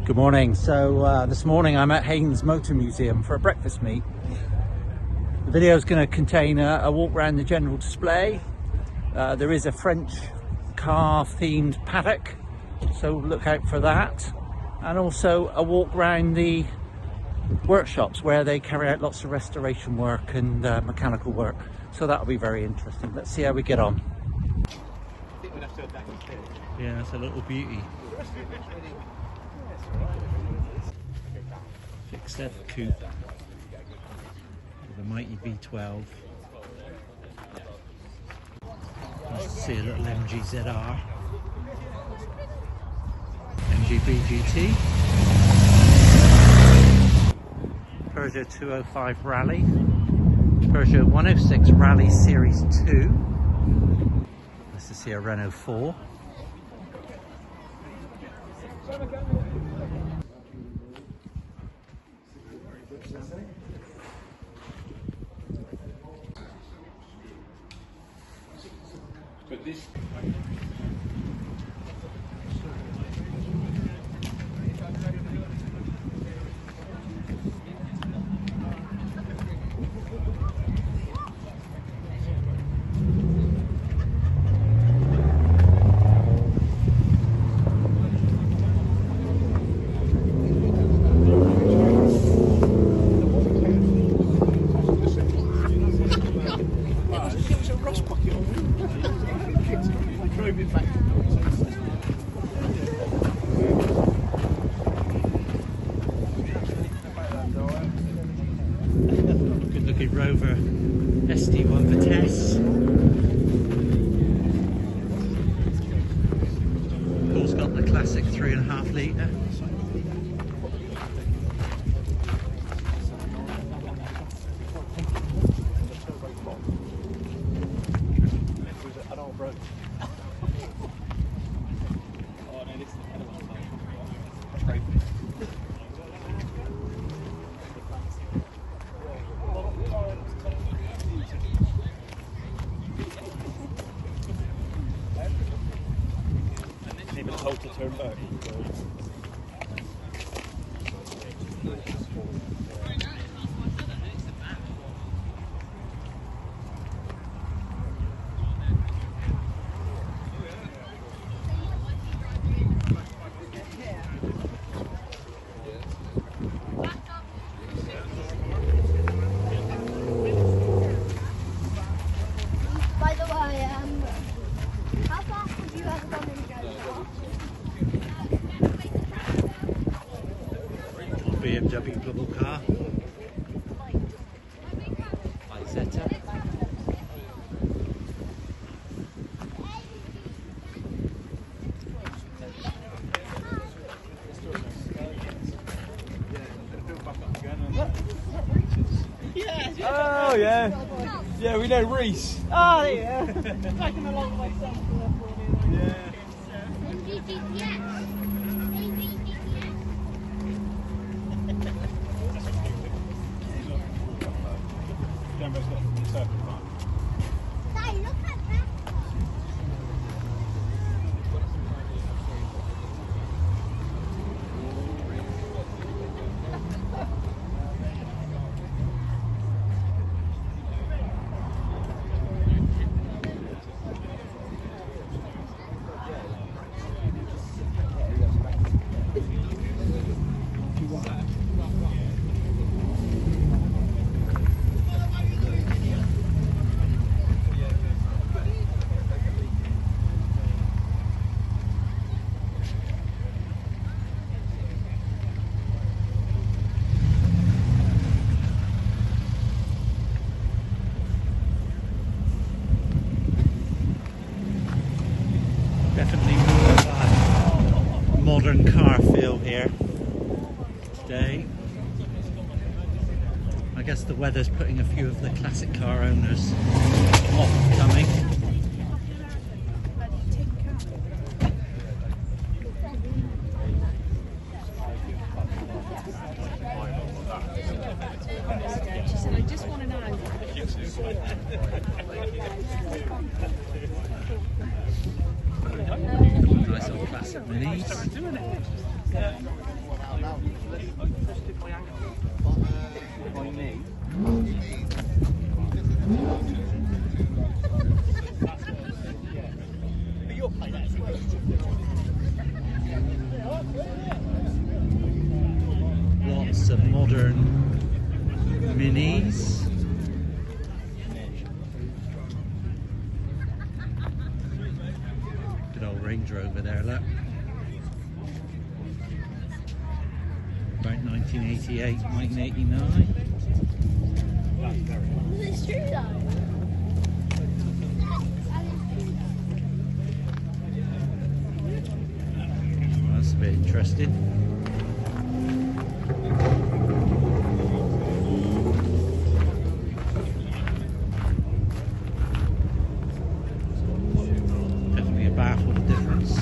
Good morning. So this morning I'm at Haynes Motor Museum for a breakfast meet. The video is going to contain a walk around the general display. There is a French car themed paddock, so look out for that. And also a walk around the workshops where they carry out lots of restoration work and mechanical work. So that'll be very interesting. Let's see how we get on. Yeah, that's a little beauty. Fixed F coupe with a mighty V12. Nice to see a little MGZR, MGB GT, Peugeot 205 Rally, Peugeot 106 Rally Series 2. Nice to see a Renault 4. But this good looking Rover SD1 Vitesse. Of course, got the classic 3.5 litre. maybe hold to turn back. By the way, how fast have you ever gone in go? BMW double car. Isetta. Oh yeah, yeah, we know Reese. Oh yeah. Taking a long way down. Yeah. Camera's got the circle right. Daddy, look at that. Definitely more of a modern car feel here today. I guess the weather's putting a few of the classic car owners off coming. She said, I just want to know. Nice old classic minis. some modern minis. Good old Range Rover there, look. About 1988, 1989. It's true though. That's a bit interesting. Definitely a baffle difference.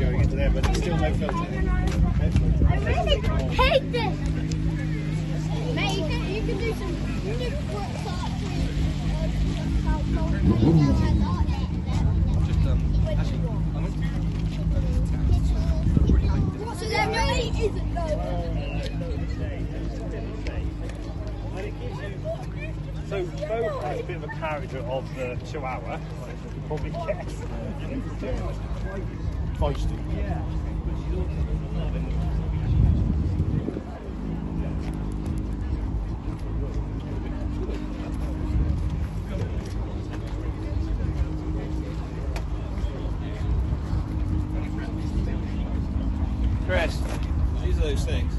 Going into there, but there's still no filter. I really hate this. Mate, you can do some so there really isn't So both has a bit of a carriage of the 2 hour, like you can probably guess. Feisty. Yeah. Chris, these are those things.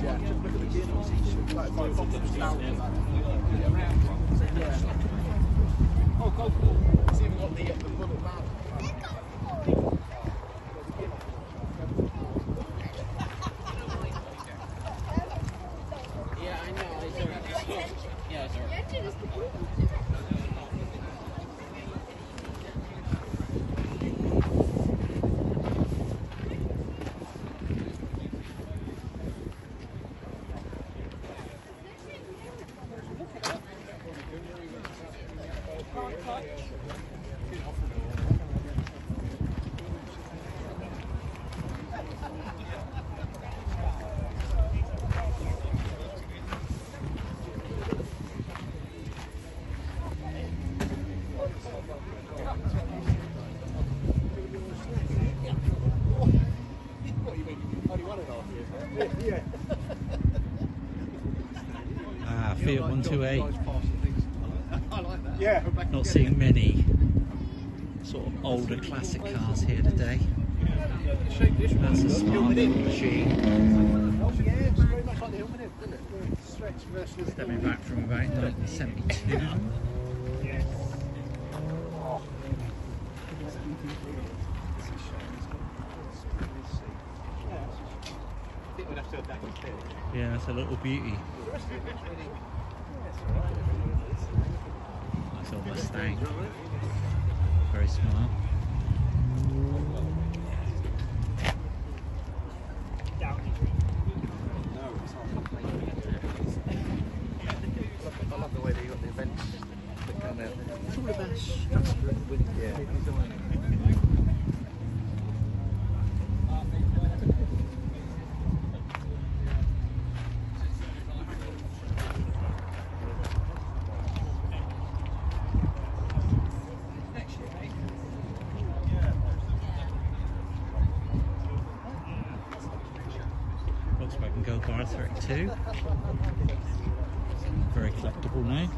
Yeah, just look at the gears. Oh, go for it. It's even got the bullet valve. Yeah, I know. Yeah, sorry. Fiat 128. I like that. Yeah. Not seeing many sort of older classic cars here today. That's a smart little machine. Stepping back from about 1972. Yeah, it's a little beauty. Nice old Mustang. Very smart. I love the way they got the events that come out. It's all about structure with Volkswagen Gold Bar 32. Very collectible now.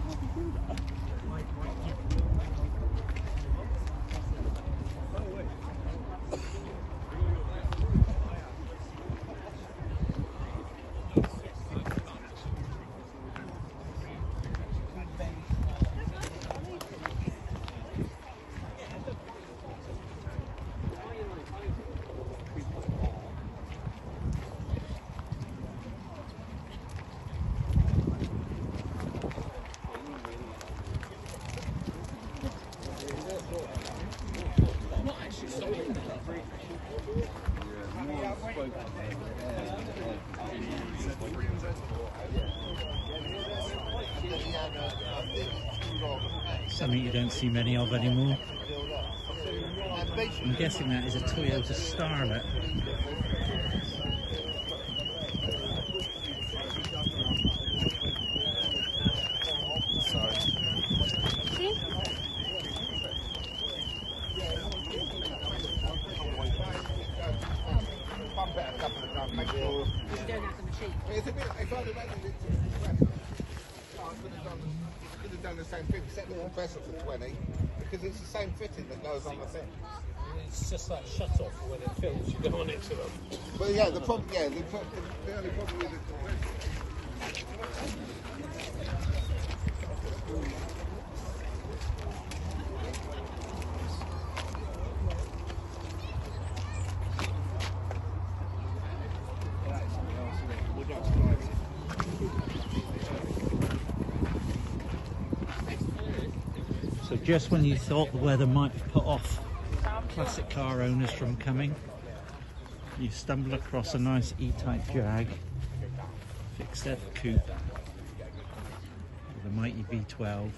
Something you don't see many of anymore. I'm guessing that is a Toyota Starlet. Done the same thing, set the compressor for 20 because it's the same fitting that goes on the thing. It's just that shut off when it fills, you go on it to them. But yeah, the problem, the only problem with the compressor. So just when you thought the weather might have put off classic car owners from coming, you stumble across a nice E-Type Jag, fixed F coupe with a mighty V12.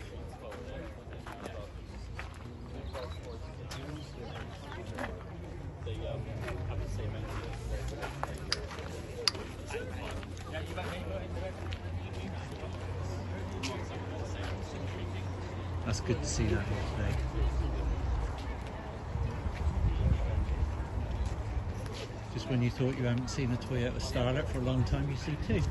That's good to see that here today. Just when you thought you haven't seen a Toyota Starlet for a long time, you see two.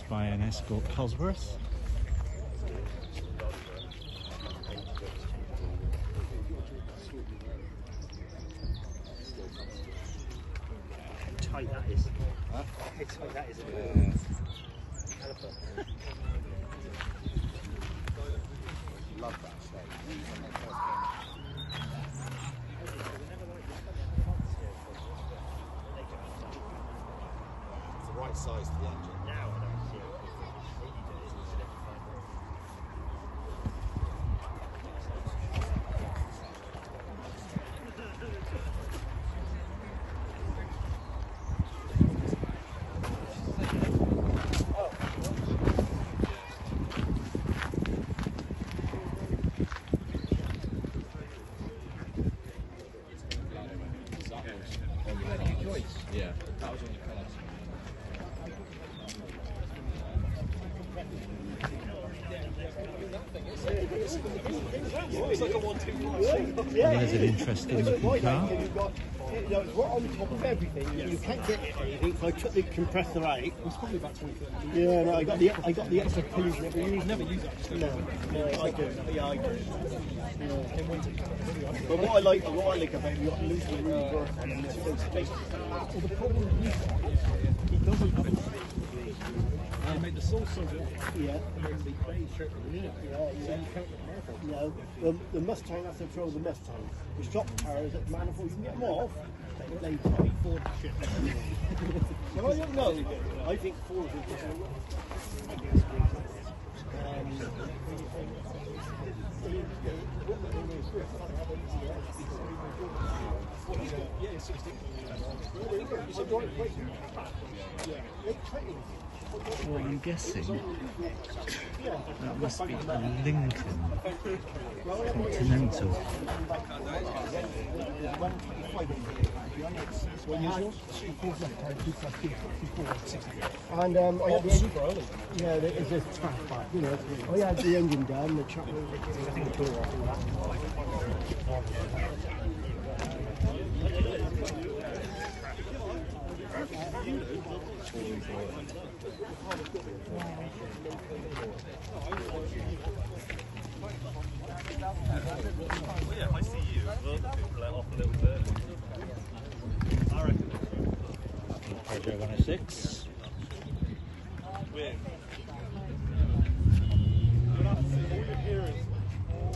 By an Escort Cosworth. How tight that is. Huh? How tight that is. Love that shape. It's the right size for the engine. Now I don't see it. Yeah, that was on your colours. there's an interesting looking car. It's right on top of everything. You can't get it anything, so I took the compressor out. It's probably about 20 foot. Yeah, no, I got the extra pulleys. You never use it. No, I do. Yeah, I do. Yeah. But what I like about it, you got to lose the really work on and there's no space. Well, the problem with this one is it doesn't have a they made the sauce so good. Yeah. And then the beige shirt. Yeah. No, the Mustang, that's the trouble with the Mustang. The shop cars at manifold, you can get them off. They probably Ford shit. Well, I don't know. I think Ford is Well, I'm guessing that must be a Lincoln Continental. And I had the super early. Yeah, it's just fastback, you know. I had the engine down, the truck was Yeah, I see you. We'll let off a little bit. I reckon. Peugeot 106. Win. You'll have to see all your hearers.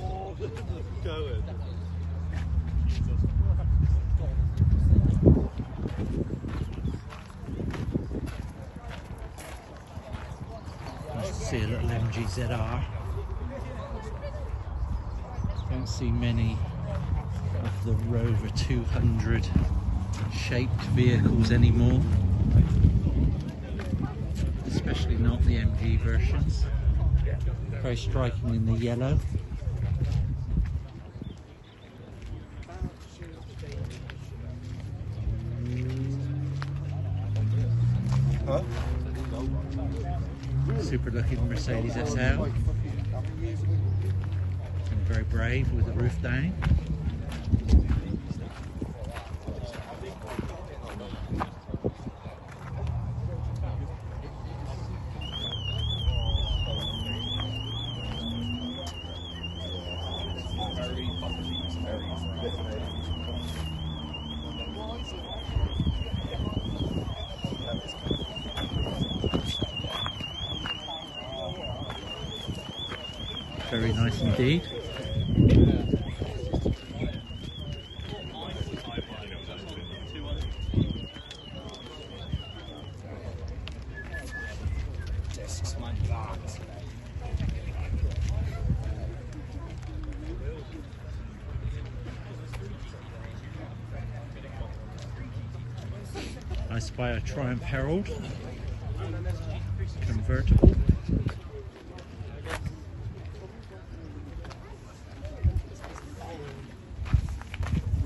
Oh, going. Nice to see a little MGZR. Don't see many of the Rover 200 shaped vehicles anymore, especially not the MG versions. Very striking in the yellow. Super looking Mercedes SL. And very brave with the roof down. Very nice indeed. I spy a Triumph Herald convertible.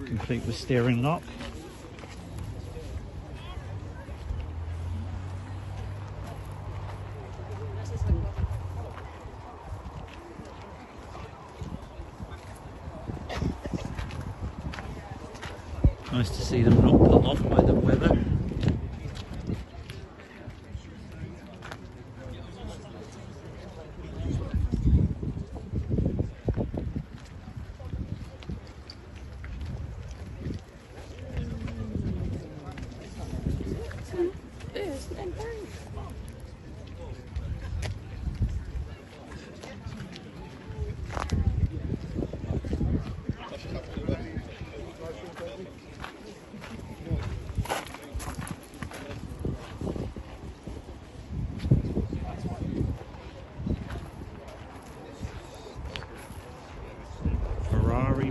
Complete with steering lock. Nice to see them not put off by the weather.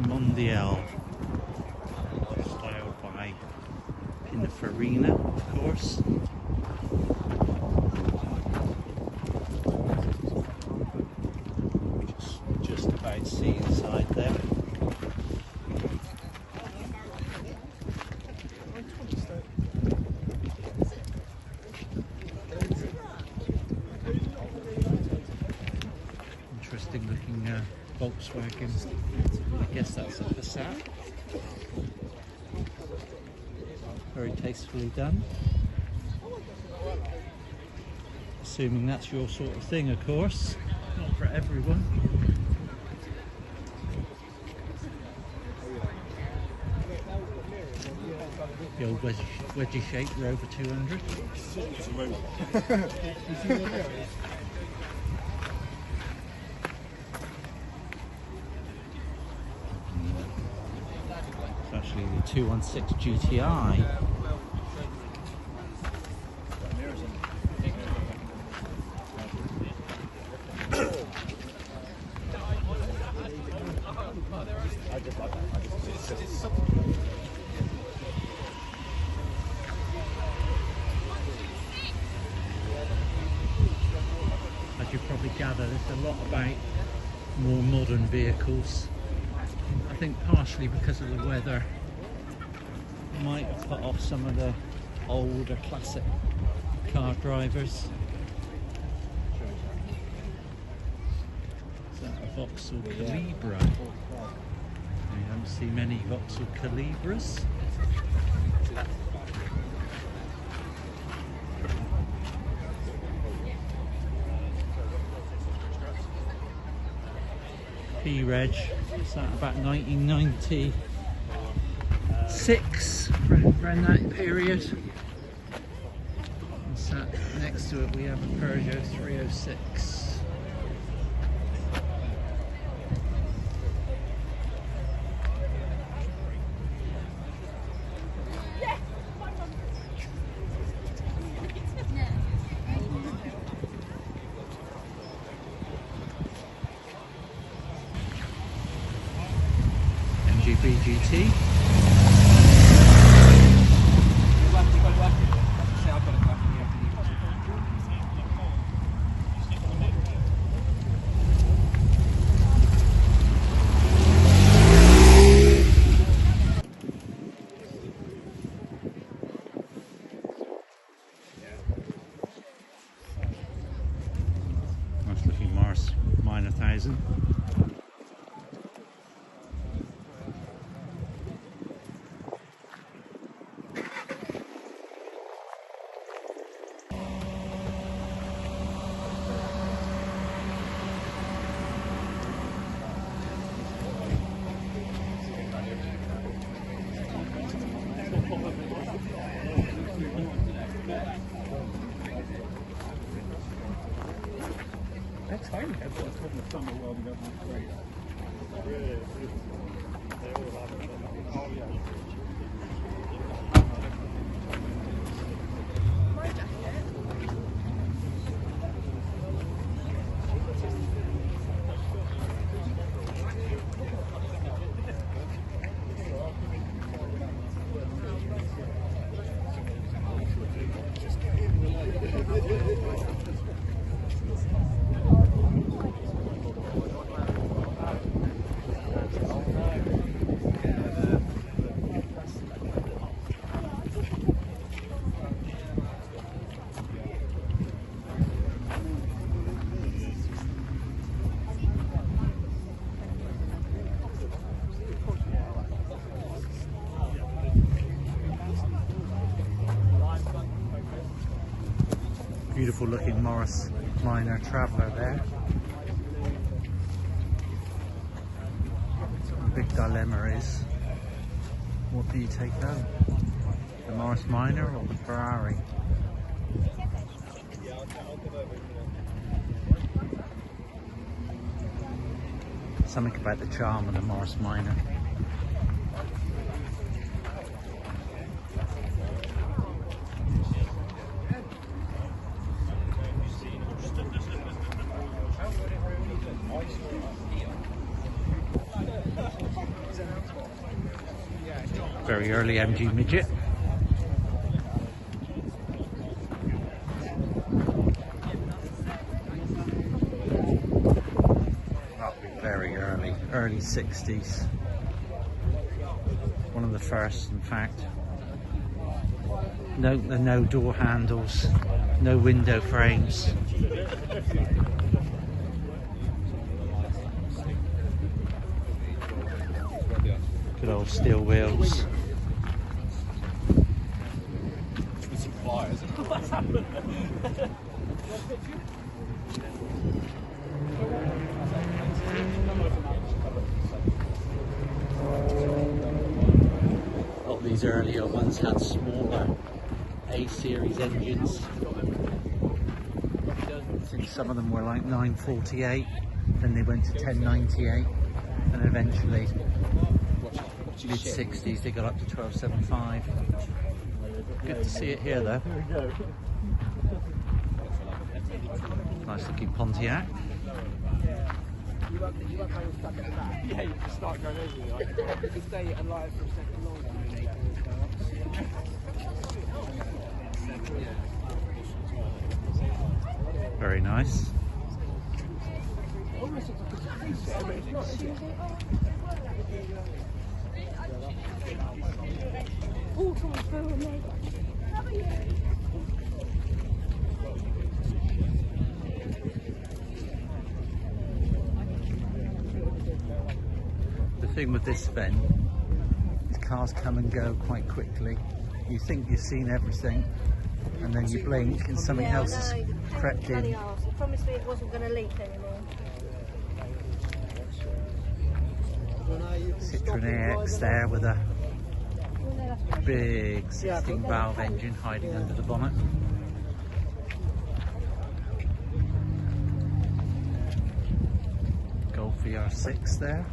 Mondial, styled by Pininfarina, of course. Just about see inside there. Interesting looking Volkswagen. I guess that's a Passat. Very tastefully done. Assuming that's your sort of thing, of course. Not for everyone. The old wedgie shaped Rover 200. It's actually the 216 GTI. As you probably gather, there's a lot about more modern vehicles. I think partially because of the weather might have put off some of the older classic car drivers. Is that a Vauxhall Calibra? You don't see many Vauxhall Calibras. P-Reg, is that about 1996, around that period. And sat next to it we have a Peugeot 306. BGT. Nice looking Morris Minor 1000. That's Haynes Breakfast from the summer world and government great. Really, they all love it. Oh yeah. Beautiful looking Morris Minor Traveller there. The big dilemma is, what do you take home? The Morris Minor or the Ferrari? Something about the charm of the Morris Minor. Very early MG midget. Very early 60s. One of the first, in fact. Note the no door handles, no window frames. old steel wheels. With some pliers. What's happened? A lot of these earlier ones had smaller A-series engines. I think some of them were like 948, then they went to 1098, and eventually mid-60s they got up to 1275. Good to see it here though. Nice looking Pontiac. Yeah, you can start going over there. You stay alive for a second longer. Very nice. The thing with this event is cars come and go quite quickly. You think you've seen everything, and then you blink and something else has crept in. He promised me it wasn't going to leak anymore. Citroen AX there with a big 16 valve engine hiding under the bonnet. Golf VR6 there.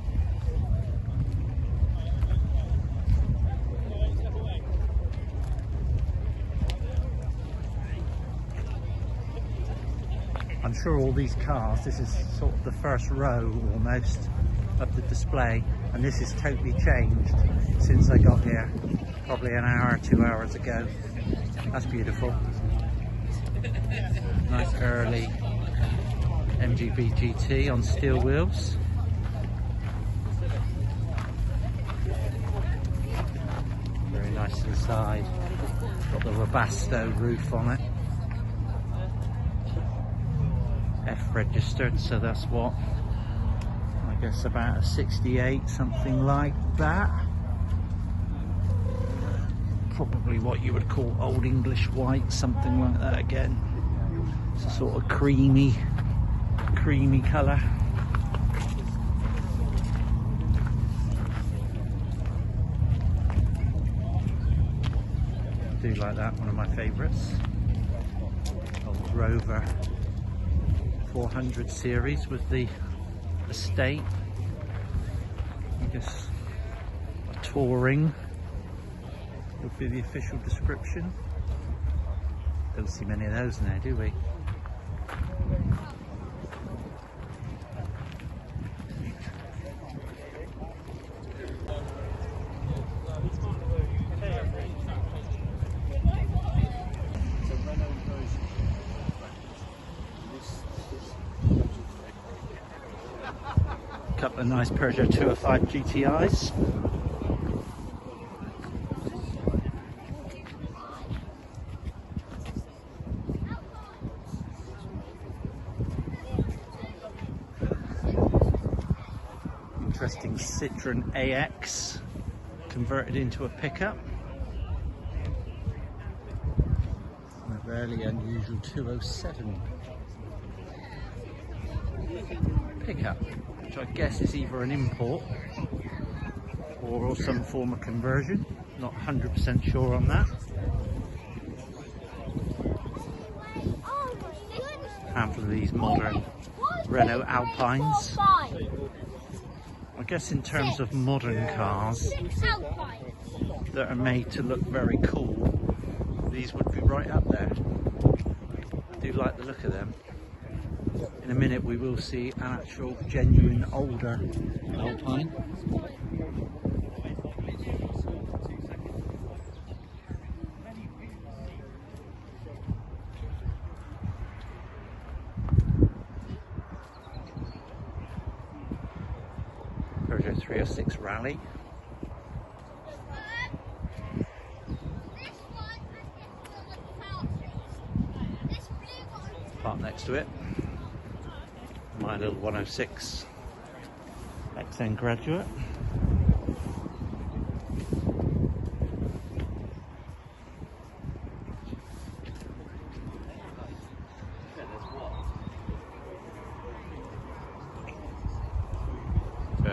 I'm sure all these cars, this is sort of the first row almost of the display, and this is totally changed since I got here, probably an hour or 2 hours ago. That's beautiful. Nice early MGB GT on steel wheels. Very nice inside. Got the Webasto roof on it. F registered, so that's what, I guess about a 68, something like that. Probably what you would call old English white, something like that again. It's a sort of creamy colour. Do like that, one of my favourites. Old Rover 400 series with the estate. I guess a touring would be the official description. Don't see many of those now, do we? Couple of nice Peugeot 205 GTIs. Interesting Citroen AX converted into a pickup. And a very unusual 207 pickup, which I guess is either an import or some form of conversion. Not 100% sure on that. Handful of these modern Renault Alpines. I guess in terms of modern cars that are made to look very cool, these would be right up there. I do like the look of them. In a minute we will see an actual genuine older Alpine. Peugeot 306 Rally. Park next to it. My little 106 XN Graduate.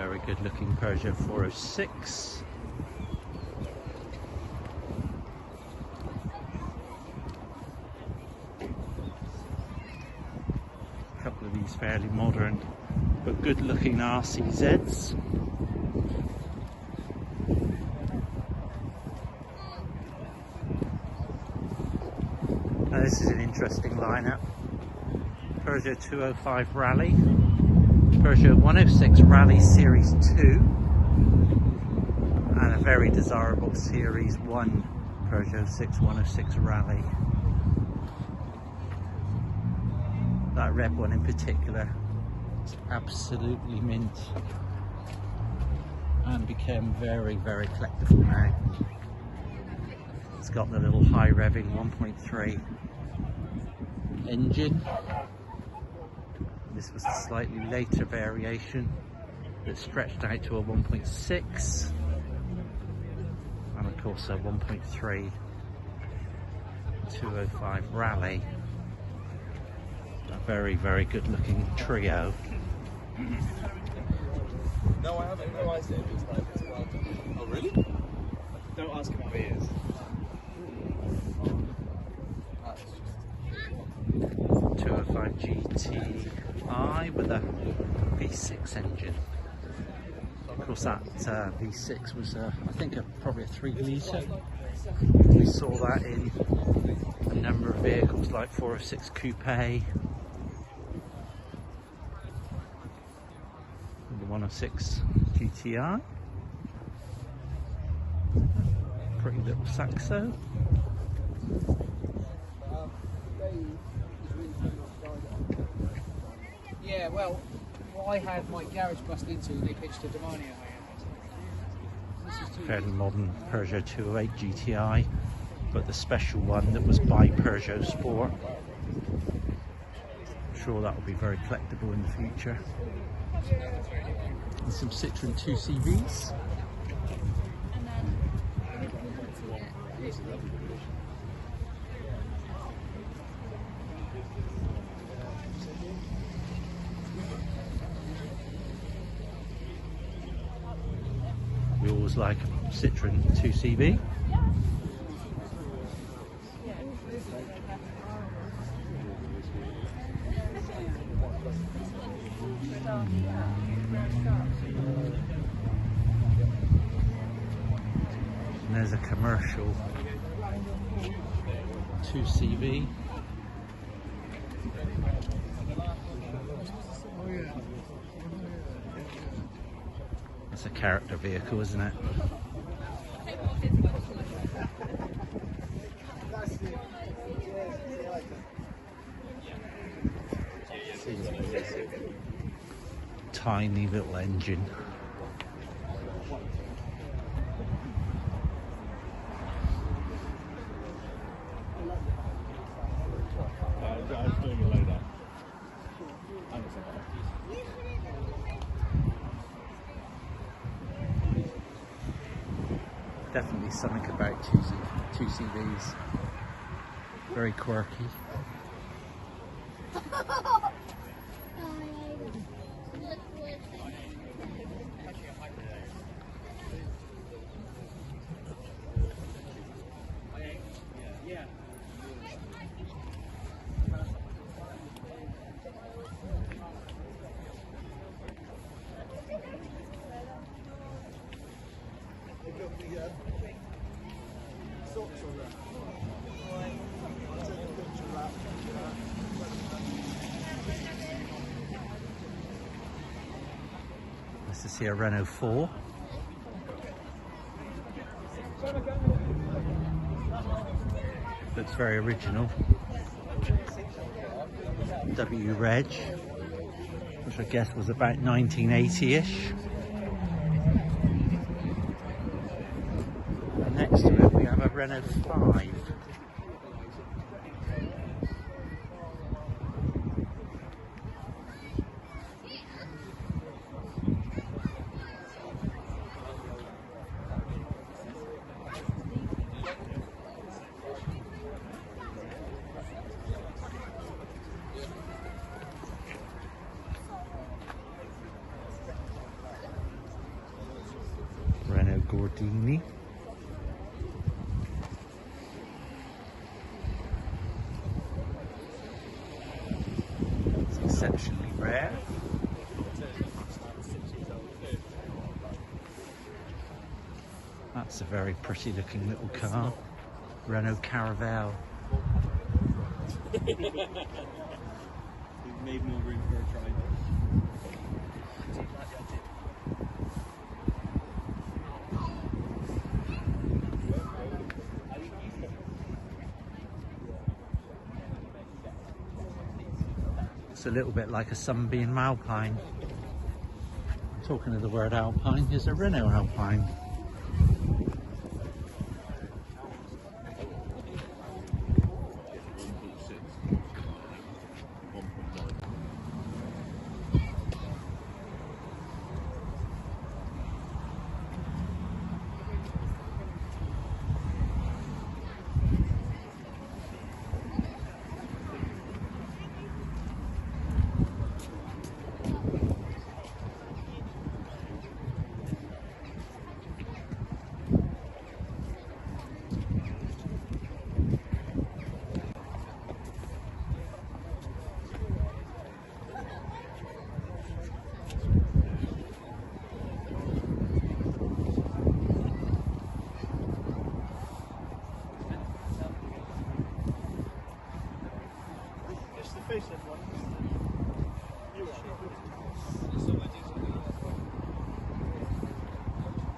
Very good looking Peugeot 406. A couple of these fairly modern but good looking RCZs. Now this is an interesting lineup. Peugeot 205 Rally, Peugeot 106 Rally Series 2, and a very desirable Series 1 Peugeot 106 Rally. That red one in particular is absolutely mint and became very, very collectible now. It's got the little high revving 1.3 engine. This was a slightly later variation that stretched out to a 1.6 and of course a 1.3 205 Rally. A very, very good looking trio. No, I haven't realised it. It's like, it's well done. Oh, really? Don't ask him how he is. 205 GTI with a V6 engine. Of course that V6 was I think probably a 3 litre. We saw that in a number of vehicles like 406 Coupe, the 106 GTI, pretty little Saxo. Yeah, well, what I had my garage bust into, they pitched a Domania. Fairly modern Peugeot 208 GTI, but the special one that was by Peugeot Sport. I'm sure that will be very collectible in the future. And some Citroen 2CVs. We always like a Citroen 2CV. And there's a commercial 2CV. It's a character vehicle, isn't it? Tiny little engine. I was doing it later. Definitely something about 2CVs. Very quirky. Nice to see a Renault 4. Looks very original. W Reg, which I guess was about 1980-ish. And next to it we have a Renault 5. dinghy. It's exceptionally rare. That's a very pretty looking little car. Renault Caravelle. We've made more room for a driver. It's a little bit like a Sunbeam Alpine. Talking of the word Alpine, here's a Renault Alpine.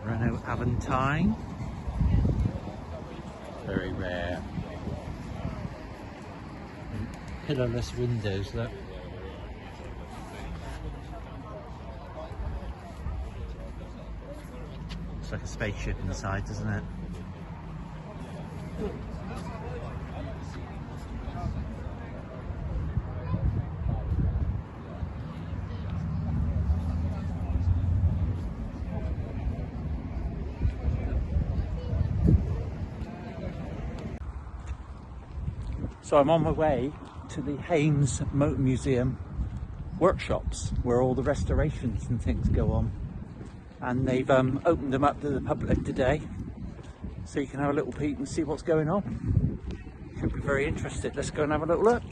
Renault Aventine. Very rare. Pillarless windows, look. Looks like a spaceship inside, doesn't it? So I'm on my way to the Haynes Motor Museum workshops where all the restorations and things go on. And they've opened them up to the public today, so you can have a little peek and see what's going on. Should be very interested. Let's go and have a little look.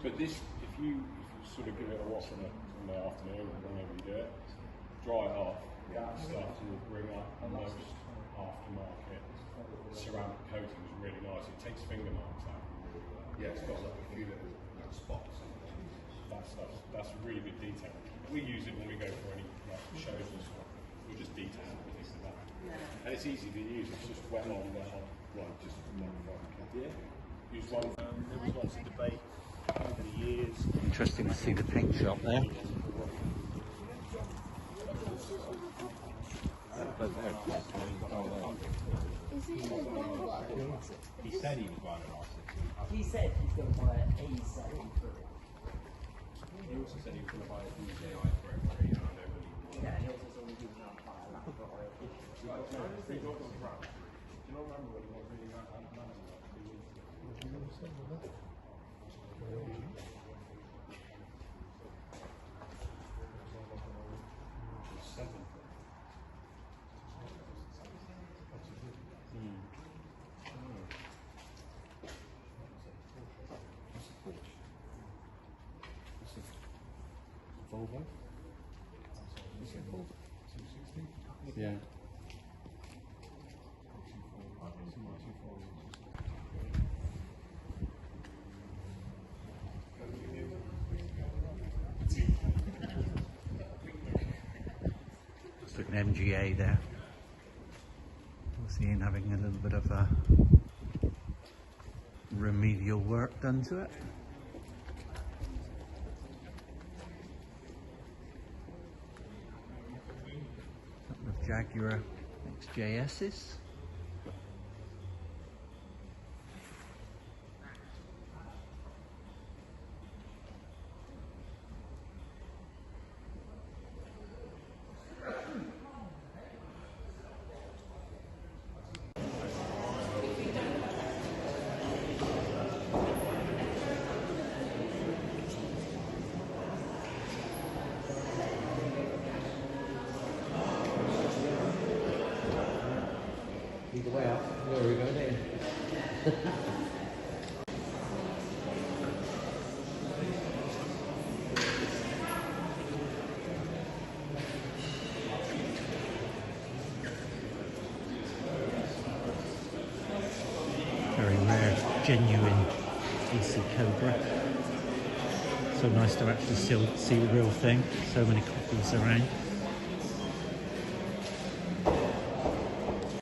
But this, if you sort of give it a wash in the afternoon or whenever you do it, dry it off, start to bring up most aftermarket ceramic coating is really nice. It takes finger marks out. Yeah, it's got like a few little spots. That's really good detail. We use it when we go for any shows and stuff. We just detail everything like that. And it's easy to use. It's just wet on, Right, just one. Yeah. Use one. There was lots of debate over the years. Interesting to see the paint shop there. Is he He said he was running off. he said he's going to buy a 73. He also said he was going to buy a DJI for it, and I don't really. Yeah, he also told me he was going to buy a laptop oil. Do you not remember when he was reading that Volvo? Yeah. Just look at MGA there. We'll see him having a little bit of remedial work done to it. Couple of Jaguar XJS's. Either way up, where are we going in? Very rare, genuine DC Cobra. So nice to actually still see the real thing. So many copies around.